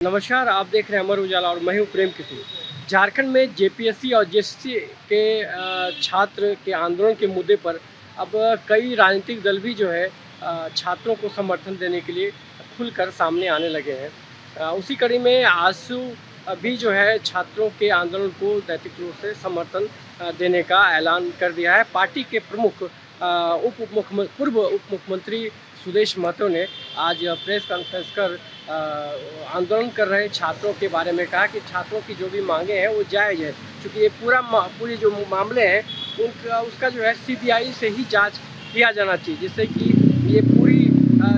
नमस्कार, आप देख रहे हैं अमर उजाला और मैं हूं प्रेम किशोर। झारखंड में जेपीएससी और जेएसएससी के छात्र के आंदोलन के मुद्दे पर अब कई राजनीतिक दल भी जो है छात्रों को समर्थन देने के लिए खुलकर सामने आने लगे हैं। उसी कड़ी में आजसू भी जो है छात्रों के आंदोलन को नैतिक रूप से समर्थन देने का ऐलान कर दिया है। पार्टी के प्रमुख पूर्व उप मुख्यमंत्री सुदेश महतो ने आज प्रेस कॉन्फ्रेंस कर आंदोलन कर रहे छात्रों के बारे में कहा कि छात्रों की जो भी मांगे हैं वो जायज़ है, क्योंकि ये पूरे जो मामले हैं उसका जो है सीबीआई से ही जांच किया जाना चाहिए, जिससे कि ये पूरी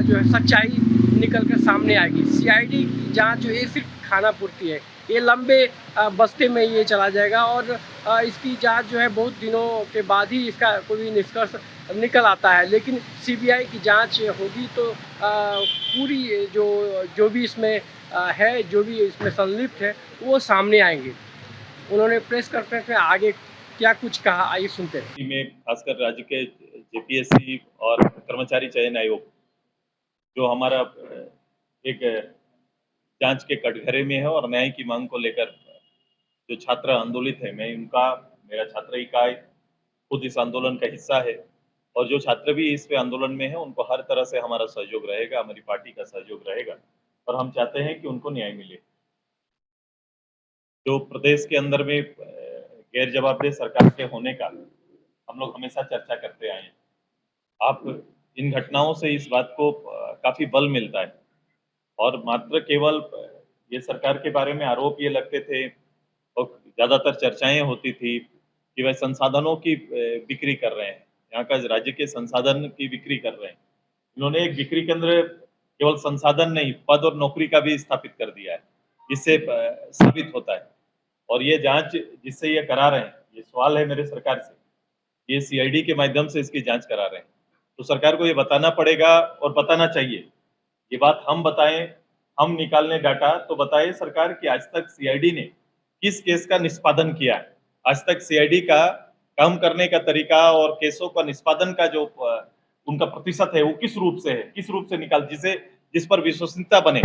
जो है सच्चाई निकल कर सामने आएगी। सीआईडी की जांच जो है सिर्फ खाना पूर्ति है, ये लंबे बस्ते में ये चला जाएगा और इसकी जांच जो है बहुत दिनों के बाद ही इसका कोई निष्कर्ष निकल आता है। लेकिन सीबीआई की जांच होगी तो पूरी जो भी इसमें है, जो भी इसमें संलिप्त है, वो सामने आएंगे। उन्होंने प्रेस कॉन्फ्रेंस में आगे क्या कुछ कहा, आइए सुनते हैं। में खासकर राज्य के जेपीएससी और कर्मचारी चयन आयोग जो हमारा एक जांच के कटघरे में है और न्याय की मांग को लेकर जो छात्र आंदोलित है, मेरा छात्र इकाई खुद इस आंदोलन का हिस्सा है और जो छात्र भी इस पे आंदोलन में है उनको हर तरह से हमारा सहयोग रहेगा, हमारी पार्टी का सहयोग रहेगा और हम चाहते हैं कि उनको न्याय मिले। जो प्रदेश के अंदर में गैर जवाबदेह सरकार के होने का हम लोग हमेशा चर्चा करते आए हैं। आप इन घटनाओं से इस बात को काफी बल मिलता है और मात्र केवल ये सरकार के बारे में आरोप ये लगते थे और ज्यादातर चर्चाएं होती थी कि वह संसाधनों की बिक्री कर रहे हैं, यहाँ का राज्य के संसाधन की बिक्री कर रहे हैं। इन्होंने एक बिक्री केंद्र केवल संसाधन नहीं, पद और नौकरी का भी स्थापित कर दिया है, जिससे साबित होता है। और ये जांच जिससे ये करा रहे हैं, ये सवाल है मेरे सरकार से, ये सीआईडी के माध्यम से इसकी जांच करा रहे हैं, तो सरकार को ये बताना पड़ेगा और बताना चाहिए। ये बात हम बताएं, हम निकालने डाटा तो बताए सरकार कि आज तक सीआईडी ने किस केस का निष्पादन किया है, आज तक सीआईडी का काम करने का तरीका और केसों का निष्पादन का जो उनका प्रतिशत है वो किस रूप से है, किस रूप से निकाल जिस पर विश्वसनीयता बने।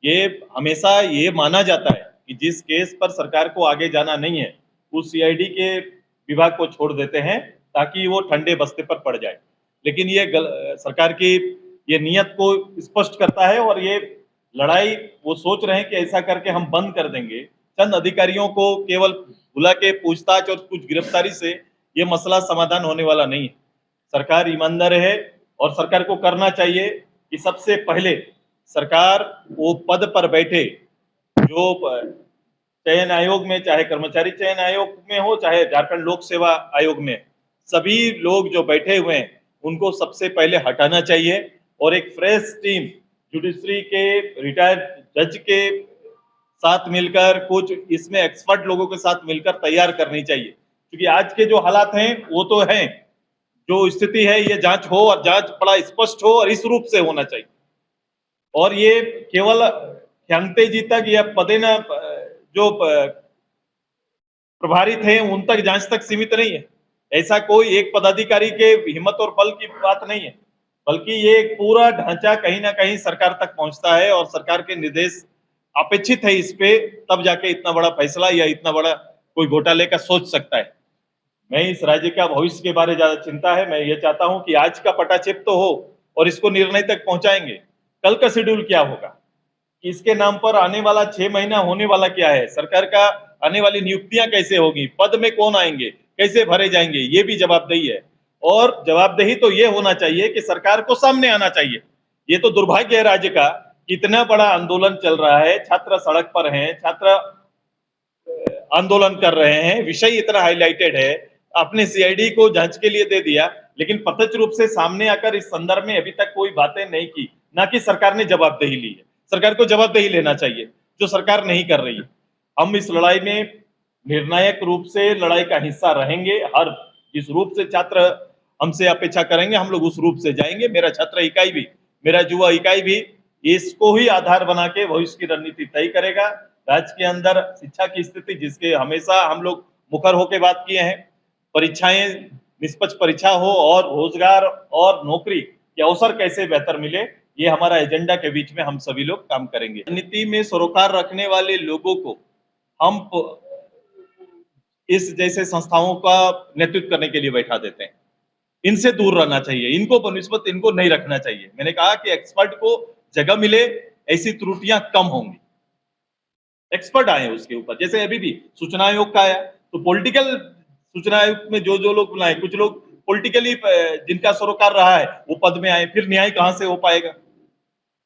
ये हमेशा ये माना जाता है कि जिस केस पर सरकार को आगे जाना नहीं है उस सीआईडी के विभाग को छोड़ देते हैं ताकि वो ठंडे बस्ते पर पड़ जाए। लेकिन ये सरकार की ये नियत को स्पष्ट करता है और ये लड़ाई वो सोच रहे हैं कि ऐसा करके हम बंद कर देंगे, चंद अधिकारियों को केवल बुला के पूछताछ और कुछ गिरफ्तारी से ये मसला समाधान होने वाला नहीं है। सरकार ईमानदार है और सरकार को करना चाहिए कि सबसे पहले सरकार वो पद पर बैठे जो चयन आयोग में, चाहे कर्मचारी चयन आयोग में हो चाहे झारखंड लोक सेवा आयोग में, सभी लोग जो बैठे हुए हैं उनको सबसे पहले हटाना चाहिए और एक फ्रेश टीम जुडिशरी के रिटायर्ड जज के साथ मिलकर, कुछ इसमें एक्सपर्ट लोगों के साथ मिलकर तैयार करनी चाहिए। क्योंकि आज के जो हालात हैं वो तो हैं, जो स्थिति है ये जांच हो और जांच बड़ा स्पष्ट हो और इस रूप से होना चाहिए। और ये केवल ख्यांगते जी तक या पदे न जो प्रभारी थे उन तक जांच तक सीमित नहीं है, ऐसा कोई एक पदाधिकारी के हिम्मत और बल की बात नहीं है, बल्कि ये एक पूरा ढांचा कहीं ना कहीं सरकार तक पहुंचता है और सरकार के निर्देश अपेक्षित है इस पे, तब जाके इतना बड़ा फैसला या इतना बड़ा कोई घोटाले का सोच सकता है। मैं इस राज्य का भविष्य के बारे में ज्यादा चिंता है। मैं ये चाहता हूं कि आज का पटाक्षेप तो हो और इसको निर्णय तक पहुंचाएंगे। कल का शेड्यूल क्या होगा, कि इसके नाम पर आने वाला 6 महीना होने वाला क्या है, सरकार का आने वाली नियुक्तियां कैसे होगी, पद में कौन आएंगे, कैसे भरे जाएंगे, ये भी जवाबदेही है। और जवाबदेही तो ये होना चाहिए कि सरकार को सामने आना चाहिए। ये तो दुर्भाग्य है राज्य का, इतना बड़ा आंदोलन चल रहा है, छात्र सड़क पर हैं, छात्र आंदोलन कर रहे हैं, विषय इतना हाईलाइटेड है, आपने सीआईडी को जांच के लिए दे दिया, लेकिन प्रत्यक्ष रूप से सामने आकर इस संदर्भ में अभी तक कोई बातें नहीं की, ना कि सरकार ने जवाबदेही ली है। सरकार को जवाबदेही लेना चाहिए, जो सरकार नहीं कर रही है। हम इस लड़ाई में निर्णायक रूप से लड़ाई का हिस्सा रहेंगे, हर जिस रूप से छात्र हमसे अपेक्षा करेंगे हम लोग उस रूप से जाएंगे। मेरा छात्र इकाई भी, मेरा युवा इकाई भी इसको ही आधार बना के भविष्य की रणनीति तय करेगा। राज्य के अंदर शिक्षा की स्थिति जिसके हमेशा हम लोग मुखर होकर बात किए हैं, परीक्षाएं निष्पक्ष परीक्षा हो और रोजगार और नौकरी के अवसर कैसे बेहतर मिले, ये हमारा एजेंडा के बीच में हम सभी लोग काम करेंगे। नीति में सरोकार रखने वाले लोगों को हम इस जैसे संस्थाओं का नेतृत्व करने के लिए बैठा देते हैं। इनसे दूर रहना चाहिए, इनको बनिस्बत इनको नहीं रखना चाहिए। मैंने कहा कि एक्सपर्ट को जगह मिले, ऐसी त्रुटियां कम होंगी। एक्सपर्ट आए उसके ऊपर, जैसे अभी भी सूचना आयोग का आया, तो पॉलिटिकल सूचना आयोग में जो लोग बुलाए, कुछ लोग पॉलिटिकली जिनका सरोकार रहा है वो पद में आए, फिर न्याय कहां से हो पाएगा?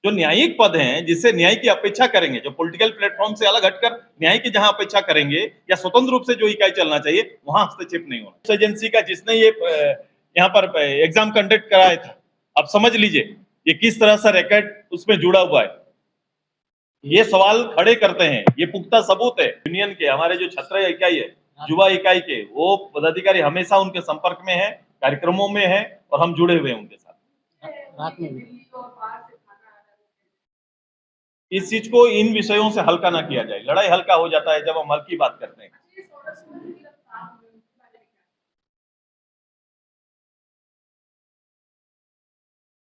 जो न्यायिक पद हैं, जिससे न्याय की अपेक्षा करेंगे, जो पॉलिटिकल प्लेटफॉर्म से अलग हटकर न्याय की जहां अपेक्षा करेंगे या स्वतंत्र रूप से जो इकाई चलना चाहिए, वहां हस्तक्षेप नहीं होना। एजेंसी का जिसने ये यहाँ पर एग्जाम कंडक्ट कराया था, अब समझ लीजिए ये किस तरह से रैकेट उसमें जुड़ा हुआ है। ये सवाल खड़े करते हैं, ये पुख्ता सबूत है। यूनियन के हमारे जो छात्र इकाई है, युवा इकाई के, वो पदाधिकारी हमेशा उनके संपर्क में है, कार्यक्रमों में है और हम जुड़े हुए हैं उनके साथ। रात में भी इस चीज को इन विषयों से हल्का ना किया जाए। लड़ाई हल्का हो जाता है जब हम हल्की बात करते हैं।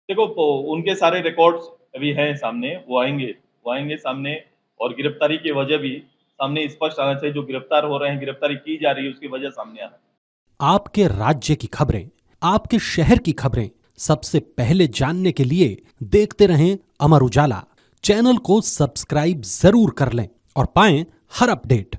देखो उनके सारे रिकॉर्ड्स अभी हैं सामने, वो आएंगे सामने, और गिरफ्तारी की वजह भी सामने स्पष्ट आना चाहिए। जो गिरफ्तार हो रहे हैं, गिरफ्तारी की जा रही है, उसकी वजह सामने आना। आपके राज्य की खबरें, आपके शहर की खबरें सबसे पहले जानने के लिए देखते रहें अमर उजाला। चैनल को सब्सक्राइब जरूर कर लें और पाएं हर अपडेट।